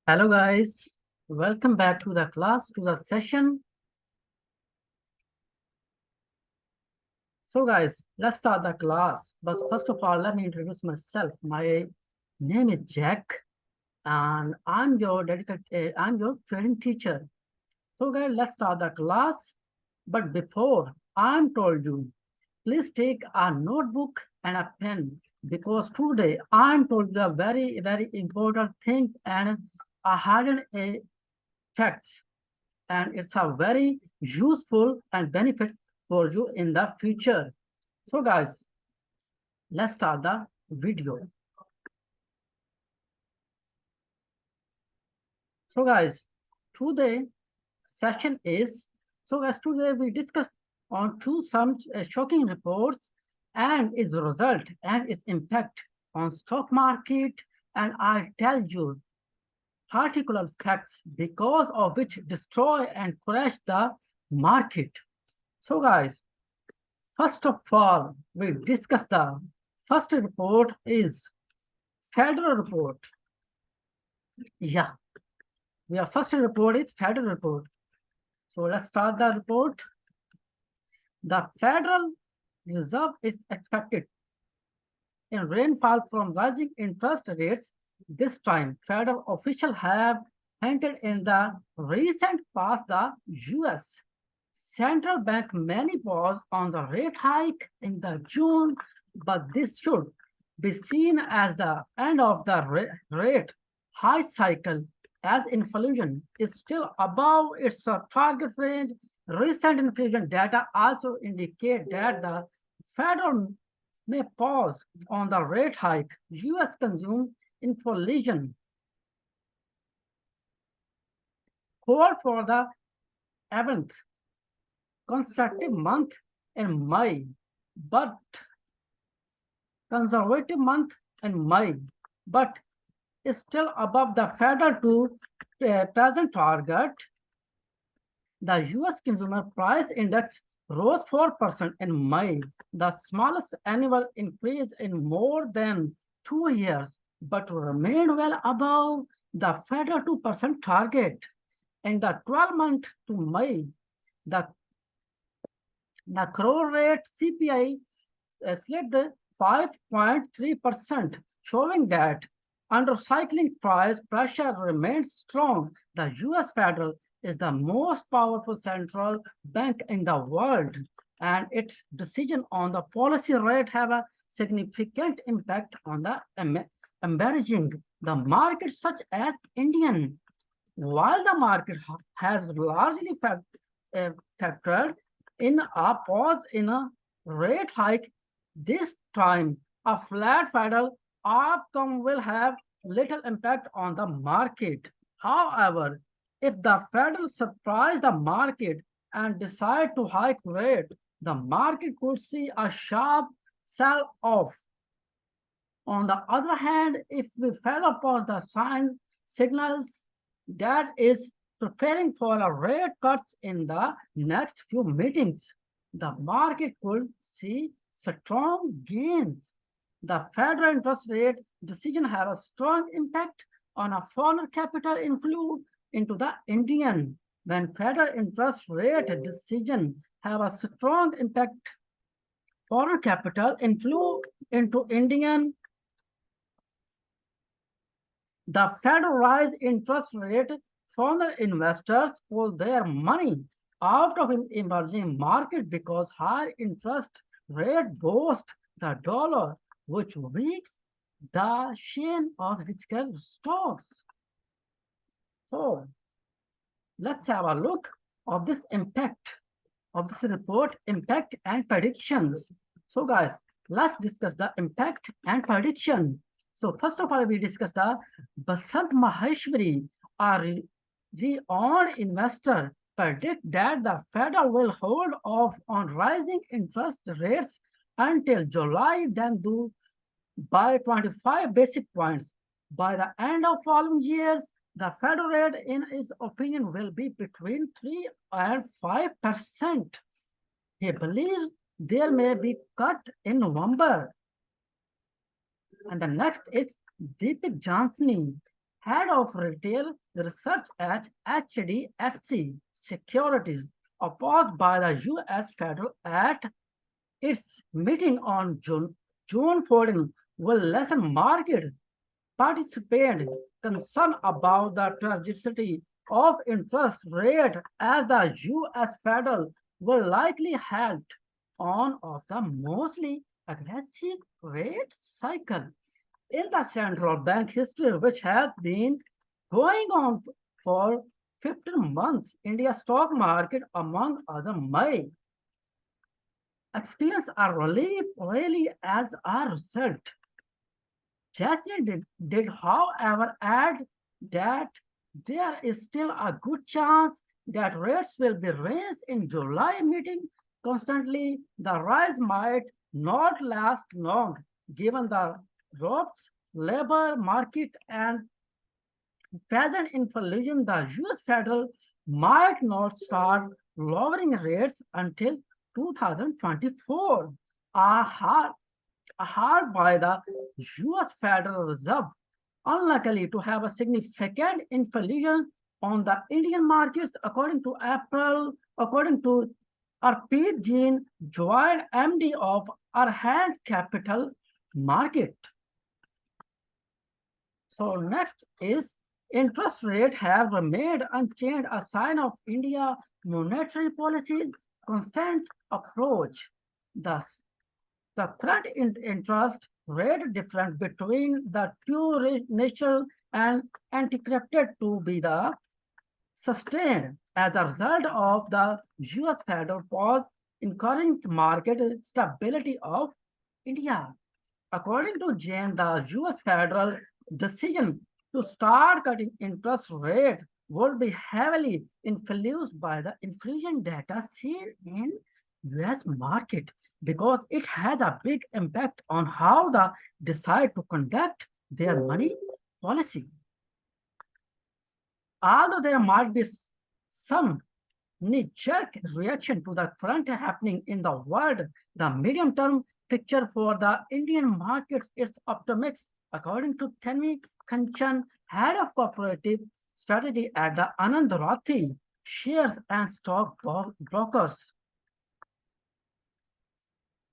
Hello guys, welcome back to the class, to the session. So guys, let's start the class. But first of all, let me introduce myself. My name is Jack and I'm your trading teacher. So guys, let's start the class. But before I'm told you, please take a notebook and a pen because today I'm told you a very important thing and a hidden facts, and it's a very useful and benefit for you in the future. So guys, let's start the video. So guys, today session is, today we discuss on some shocking reports and its result and its impact on stock market, and I tell you particular facts because of which destroy and crash the market. So guys, first of all, we discuss the first report is Federal Report. Yeah, our first report is Federal Report. So let's start the report. The Federal Reserve is expected in rainfall from rising interest rates. This time, federal officials have hinted in the recent past the U.S. Central Bank many pause on the rate hike in the June, but this should be seen as the end of the rate high cycle as inflation is still above its target range. Recent inflation data also indicate that the Federal may pause on the rate hike. U.S. consumer inflation called for the 11th consecutive month in May, but conservative month in May, but is still above the federal to present target. The U.S. Consumer Price Index rose 4% in May, the smallest annual increase in more than 2 years, but remained well above the federal 2% target. In the 12-month to May, the core rate CPI slipped 5.3%, showing that under cycling price pressure remains strong. The U.S. Federal is the most powerful central bank in the world, and its decision on the policy rate have a significant impact on the emerging the markets such as Indian. While the market has largely factored in a pause in a rate hike, this time a flat federal outcome will have little impact on the market. However, if the Federal surprise the market and decide to hike rate, the market could see a sharp sell-off. On the other hand, if we fell upon the signals that is preparing for a rate cuts in the next few meetings, the market could see strong gains. The federal interest rate decision had a strong impact on a foreign capital inflow into the Indian. When federal interest rate decision have a strong impact, foreign capital inflow into Indian, the federal rise interest rate, foreign investors pull their money out of emerging market because high interest rate boost the dollar, which weakens the chain of risky stocks. So let's have a look of this impact of this report, impact and predictions. So guys, let's discuss the impact and prediction. So first of all, we discuss the Basant Maheshwari, a renowned investor, predict that the Federal will hold off on rising interest rates until July, then do by 25 basic points. By the end of following years, the Federal rate, in his opinion, will be between 3 and 5%. He believes there may be cut in November. And the next is Deepak Jansani, head of retail research at HDFC Securities, opposed by the US Federal at its meeting on June 14 will lessen market participant concern about the trajectory of interest rate as the US Federal will likely halt on of the mostly aggressive rate cycle in the central bank history, which has been going on for 15 months. India stock market, among other, may experience a relief rally as a result. Jaslyn did, however, add that there is still a good chance that rates will be raised in July meeting constantly. The rise might not last long given the robust labor market and present inflation. The US Federal might not start lowering rates until 2024. A hard by the US Federal Reserve, unlikely to have a significant inflation on the Indian markets, according to Arpit Jain, joint MD of Arhant Capital Market. So next is interest rate have remained unchanged, a sign of India monetary policy constant approach. Thus, the current interest rate difference between the two national and anticipated to be the sustained as a result of the US Federal pause encouraging market stability of India. According to Jain, the US Federal decision to start cutting interest rate would be heavily influenced by the inflation data seen in US market because it has a big impact on how they decide to conduct their money policy. Although there might be some knee-jerk reaction to the current happening in the world, the medium-term picture for the Indian markets is optimistic, according to Tanvi Kanchan, head of cooperative strategy at the Anand Rathi Shares and Stock Brokers.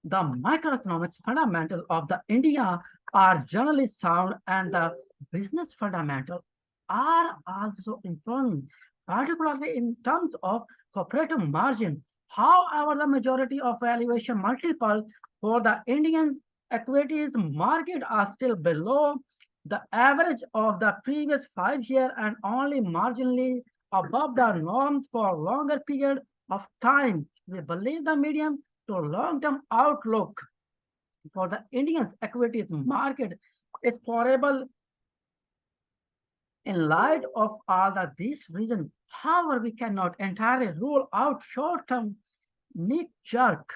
The microeconomics fundamentals of the India are generally sound and the business fundamentals are also improving, particularly in terms of cooperative margin. However, the majority of valuation multiple for the Indian equities market are still below the average of the previous 5 years and only marginally above the norms for longer period of time. We believe the medium to long-term outlook for the Indian equities market is favorable in light of these reasons. However, we cannot entirely rule out short-term knee-jerk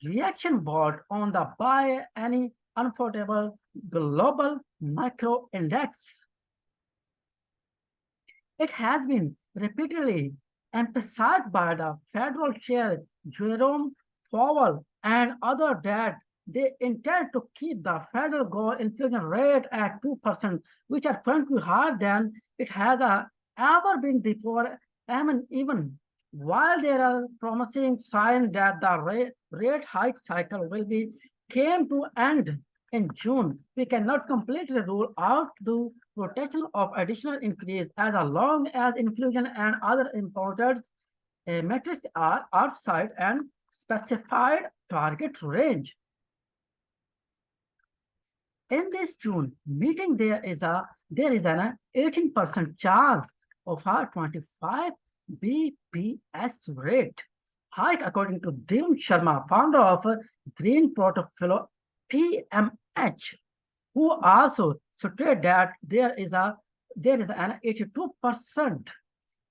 reaction brought on the by any unfavorable global micro index. It has been repeatedly emphasized by the Federal Chair Jerome Powell and others that they intend to keep the federal goal inflation rate at 2%, which are currently higher than it has ever been before. Even while there are promising signs that the rate hike cycle will be came to end in June, we cannot completely rule out the potential of additional increase as long as inflation and other important metrics are outside and specified target range. In this June meeting, there is an 18% chance of a 25 BPS rate hike, according to Dim Sharma, founder of Green Portfolio PMH, who also stated that there is an 82%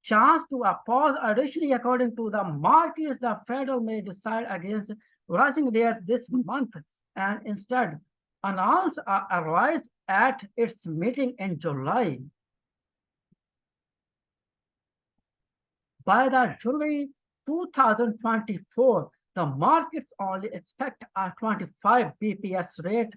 chance to oppose. Additionally, according to the markets, the Federal may decide against rising rates this month and instead announce a rise at its meeting in July. By the July 2024, the markets only expect a 25 BPS rate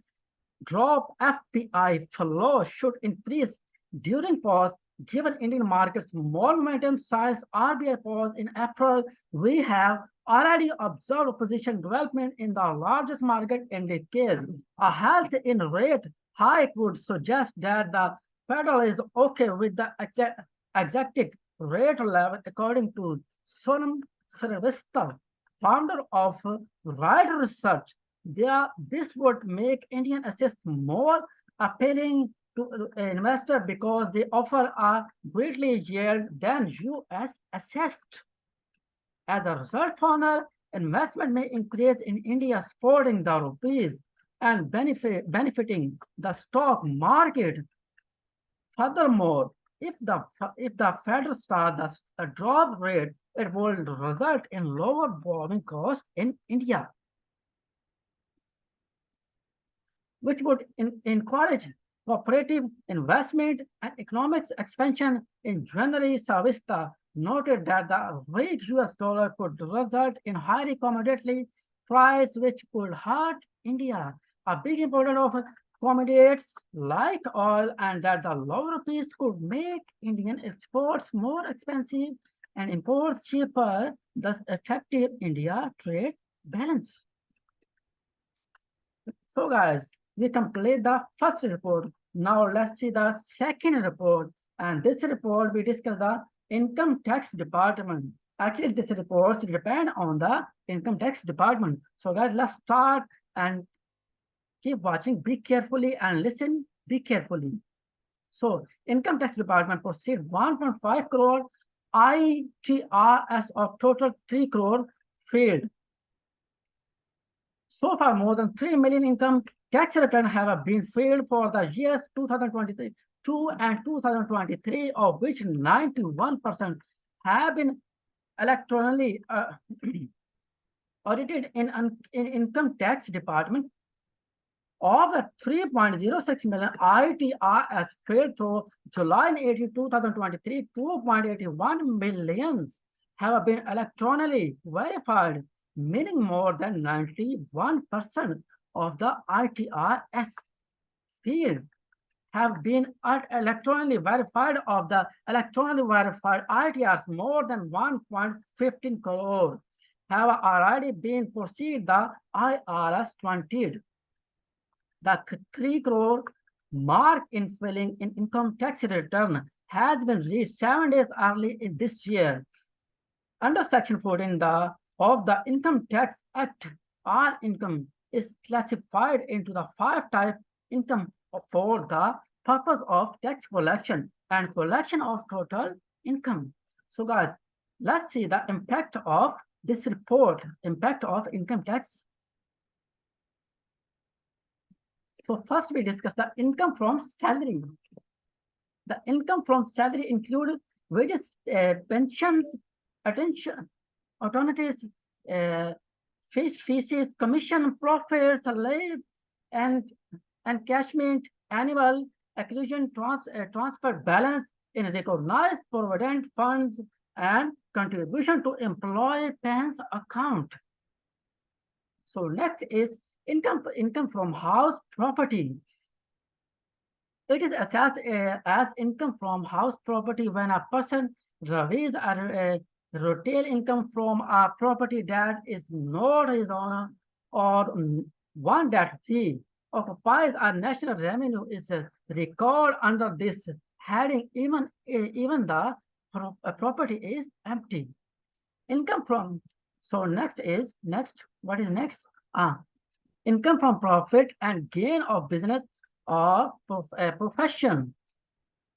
drop FPI flow should increase during pause. Given Indian markets more momentum size RBI pause in April, we have already observed position development in the largest market in decades. A health in rate hike would suggest that the Federal is okay with the executive rate level, according to Sonam Srivastava, founder of Right Research. This would make Indian assets more appealing to investors because they offer a greatly yield than US assessed. As a result, foreign investment may increase in India, supporting the rupees and benefiting the stock market. Furthermore, if the Fed starts a drop rate, it will result in lower borrowing costs in India, which would encourage cooperative investment and economic expansion. In January, Savista noted that the weak US dollar could result in higher commodity price, which could hurt India, a big importer of commodities like oil, and that the lower rupees could make Indian exports more expensive and imports cheaper, thus affecting India trade balance. So guys, we complete the first report. Now let's see the second report. And this report, we discuss the income tax department. Actually, this report depend on the income tax department. So guys, let's start and keep watching. Be carefully and listen. Be carefully. So income tax department proceed 1.5 crore ITRs of total 3 crore failed. So far, more than 3 million income tax returns have been filed for the years 2022 and 2023, of which 91% have been electronically audited in income tax department. Of the 3.06 million ITRs filed through July 18, 2023, 2.81 millions have been electronically verified, meaning more than 91% of the ITRs field have been electronically verified. Of the electronically verified ITRs, more than 1.15 crore have already been proceeded the IRS 20. The 3 crore mark in filing in income tax return has been reached 7 days early in this year. Under Section 14 of the Income Tax Act, all income is classified into the 5 type income for the purpose of tax collection and collection of total income. So guys, let's see the impact of this report, impact of income tax. So first we discuss the income from salary. The income from salary include wages, pensions, alternatives, fees, commission, profits, leave, and encashment, annual accretion, transfer balance in recognized provident funds, and contribution to employee pension account. So next is income from house property. It is assessed as income from house property when a person receives a retail income from a property that is not his own, or one that he occupies. A national revenue is recorded under this heading even the property is empty. Income from, so next, what is next? Income from profit and gain of business or profession.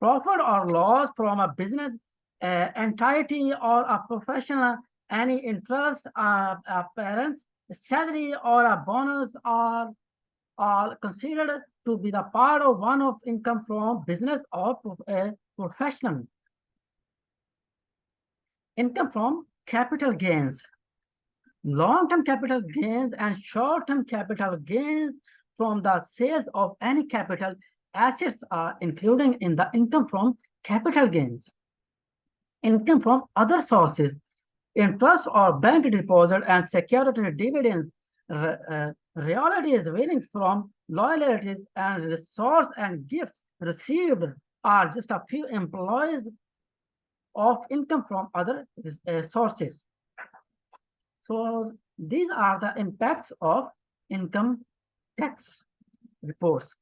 Profit or loss from a business entity or a professional, any interest, parents, salary or a bonus are considered to be the part of one of income from business or professional. Income from capital gains. Long-term capital gains and short-term capital gains from the sales of any capital assets are included in the income from capital gains. Income from other sources, interest or bank deposit and security dividends Reality is varying from loyalties and resource and gifts received are just a few employees of income from other sources. So these are the impacts of income tax reports.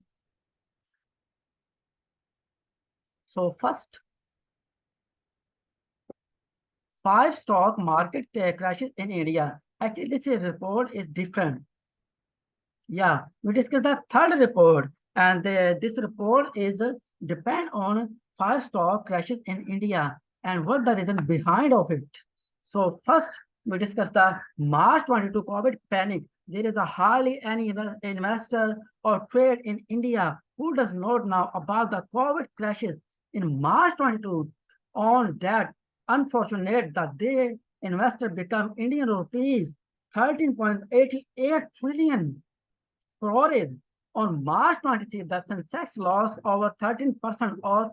So first, 5 stock market crashes in India. Actually, this report is different. Yeah, we discussed the third report, and this report is depend on 5 stock crashes in India and what the reason behind of it. So first, we discuss the March 22 COVID panic. There is a hardly any investor or trade in India who does not know about the COVID crashes in March 22. On that unfortunate that they investor become Indian rupees 13.88 trillion crore. On March 23, the Sensex lost over 13% or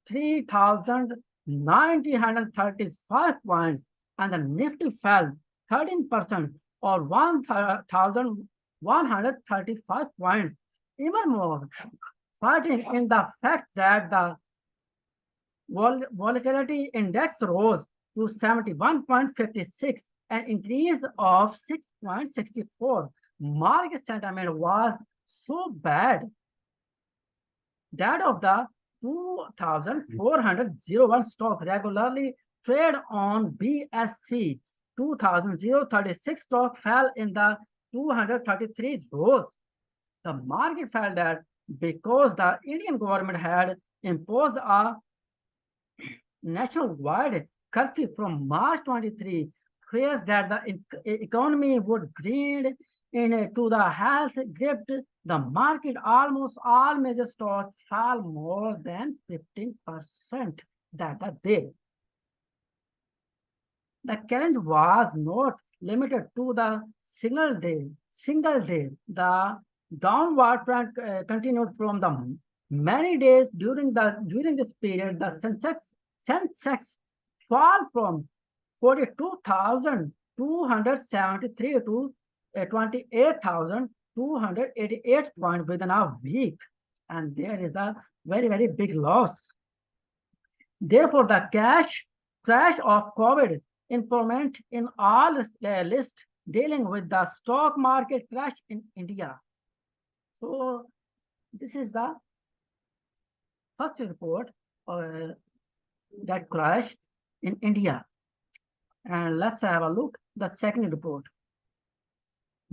3,935 points, and the Nifty fell 13% or 1,135 points. Even more, fighting in the fact that the volatility index rose to 71.56, an increase of 6.64. Market sentiment was so bad that of the 2,401 stock regularly trade on BSE, 2,036 stock fell in the 233 rows. The market felt that because the Indian government had imposed a nationwide curfew from March 23 fears that the economy would grid into the health gripped the market. Almost all major stocks fell more than 15% that day. The challenge was not limited to the single day. The downward trend continued from the many days during this period. The Sensex fall from 42,273 to 28,288 points within a week, and there is a very big loss. Therefore, the crash of COVID improvement in all list dealing with the stock market crash in India. So this is the first report that crash in India. And let's have a look the second report.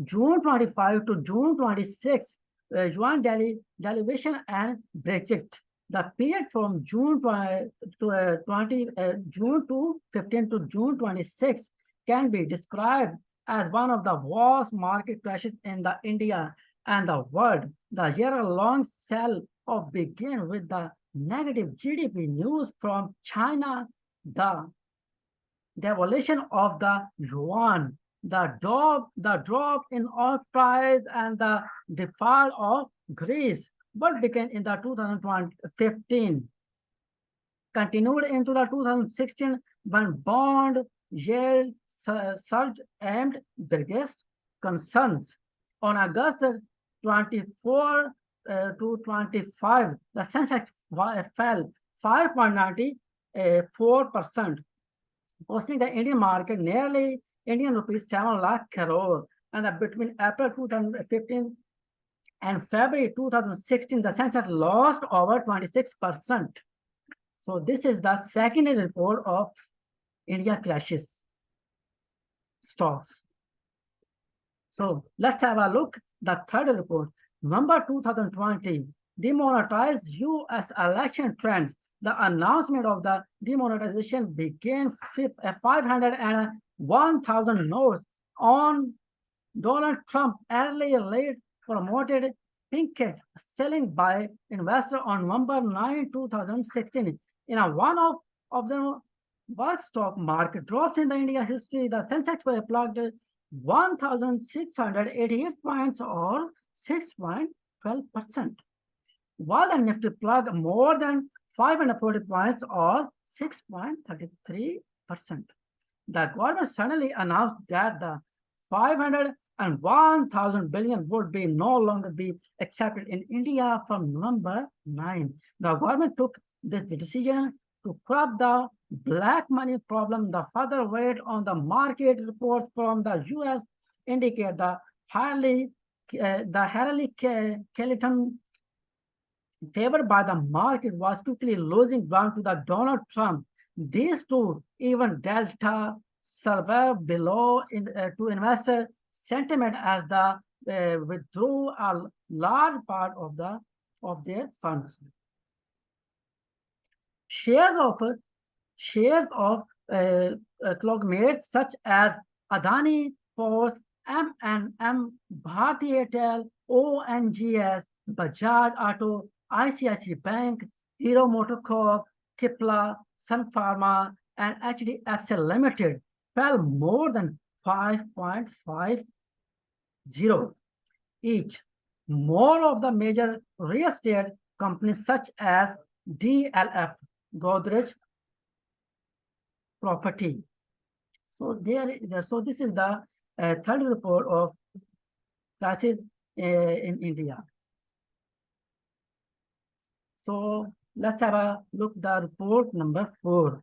June 25 to June 26, Yuan devaluation and Brexit. The period from June 15 to June 26 can be described as one of the worst market crashes in the India and the world. The year-long sell-off began with the negative GDP news from China, the devaluation of the yuan, the drop in oil price, and the default of Greece. What began in the 2015 continued into the 2016 when bond yield surged amid biggest concerns. On August 24 to 25, the Sensex fell 5.94%, costing the Indian market nearly Indian rupees 7 lakh crore. And between April 2015 and February 2016, the Sensex lost over 26%. So this is the second report of India crashes stocks. So let's have a look the third report. November 2020, demonetized US election trends. The announcement of the demonetization began 501,000 notes on Donald Trump earlier late promoted Pinkett selling by investor on November 9, 2016. In a one of the worst stock market drops in the India history, the Sensex were plugged 1,688 points or 6.12%, while the Nifty plugged more than 540 points or 6.33%. The government suddenly announced that the 500 and 1,000 billion would be no longer be accepted in India from November 9. The government took this decision to curb the black money problem. The further weight on the market reports from the US indicate the Harley Clinton favored by the market was quickly losing ground to the Donald Trump. These two, even Delta, survived below to investor sentiment as the withdrew a large part of their funds. Shares of conglomerates such as Adani Ports, M&M, Bharti Airtel, ONGS, Bajaj Auto, ICICI Bank, Hero MotoCorp, Kipla, Sun Pharma, and HDFC Limited fell more than 5.50 each. More of the major real estate companies such as DLF, Godrej Property. So this is the third report of crisis in India. So let's have a look at the report number 4.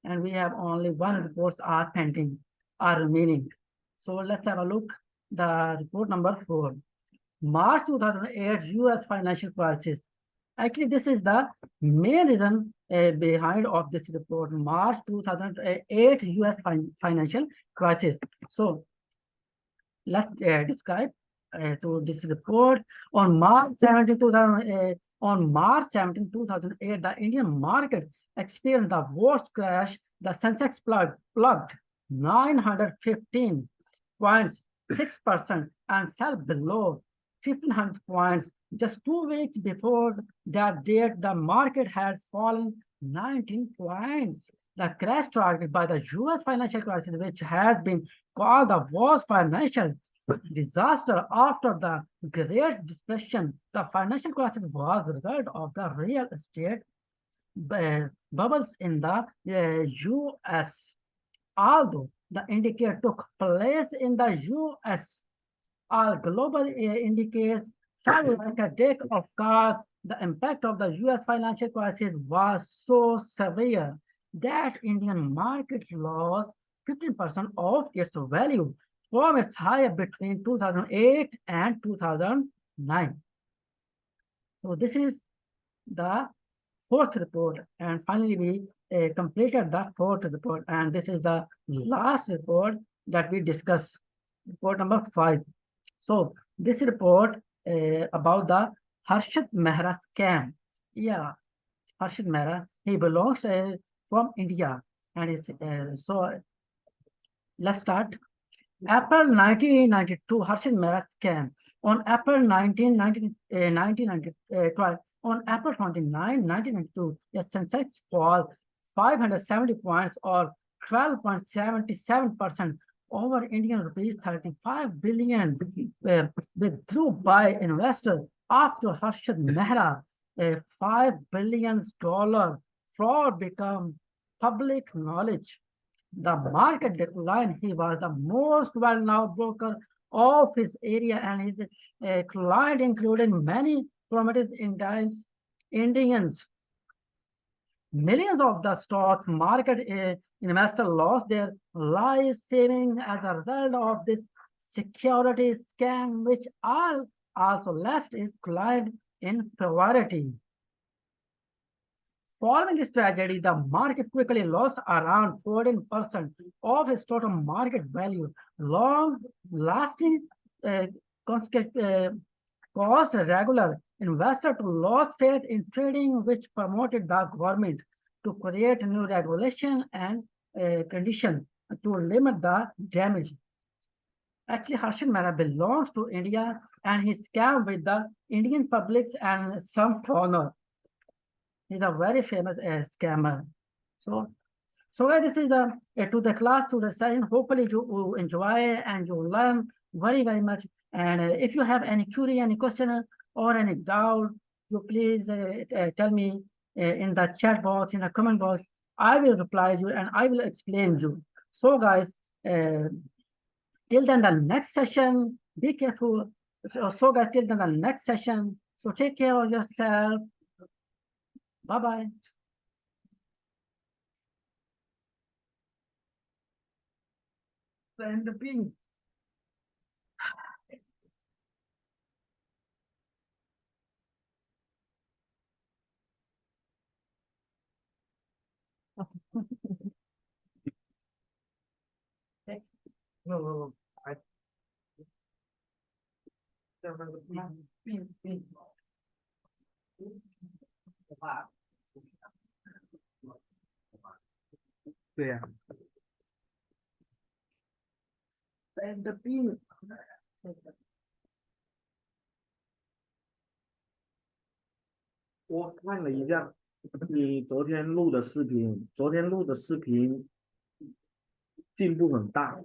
And we have only one reports are pending, are remaining. So let's have a look the report number 4. March 2008 US financial crisis. Actually, this is the main reason behind of this report, March 2008 US financial crisis. So let's describe to this report. On March 17, 2008, the Indian market experienced the worst crash. The Sensex plugged 915.6% and fell below 1,500 points. Just 2 weeks before that date, the market had fallen 19 points. The crash targeted by the US financial crisis, which has been called the worst financial disaster after the Great Depression. The financial crisis was the result of the real estate bubbles in the US. Although the indicator took place in the US, all global indicators fell like a deck of cards. The impact of the US financial crisis was so severe that Indian market lost 15% of its value from its high between 2008 and 2009. So this is the 4th report, and finally we completed the 4th report, and this is the last report that we discuss, report number 5. So this report about the Harshit Mehra scam. Yeah, Harshit Mehra, he belongs from India, and is so let's start. April 1992, Harshit Mehra scam. On April 19, 1912, on April 29, 1992, the Sensex fall 570 points or 12.77% over Indian rupees 35 billion withdrew by investors after Harshit Mehra, a $5 billion fraud became public knowledge. The market decline. He was the most well-known broker of his area, and his client included many prominent Indians. Millions of the stock market investors lost their life savings as a result of this security scam, which also left his client in poverty. Following this tragedy, the market quickly lost around 14% of its total market value. Long-lasting caused regular investors to lose faith in trading, which promoted the government to create new regulation and conditions to limit the damage. Actually, Harshit Mehra belongs to India, and he scammed with the Indian publics and some foreigners. He's a very famous scammer. So this is the to the class, to the session. Hopefully you enjoy and you learn very much. And if you have any query, any question or any doubt, you please tell me in the chat box, in the comment box. I will reply you and I will explain you. So guys, Till then, the next session, be careful. So guys, till then, the next session. So take care of yourself. Bye-bye. And the pin. No, no, no. I pin, pin. 对呀、and the pin. 我看了一下你昨天录的视频，昨天录的视频进步很大。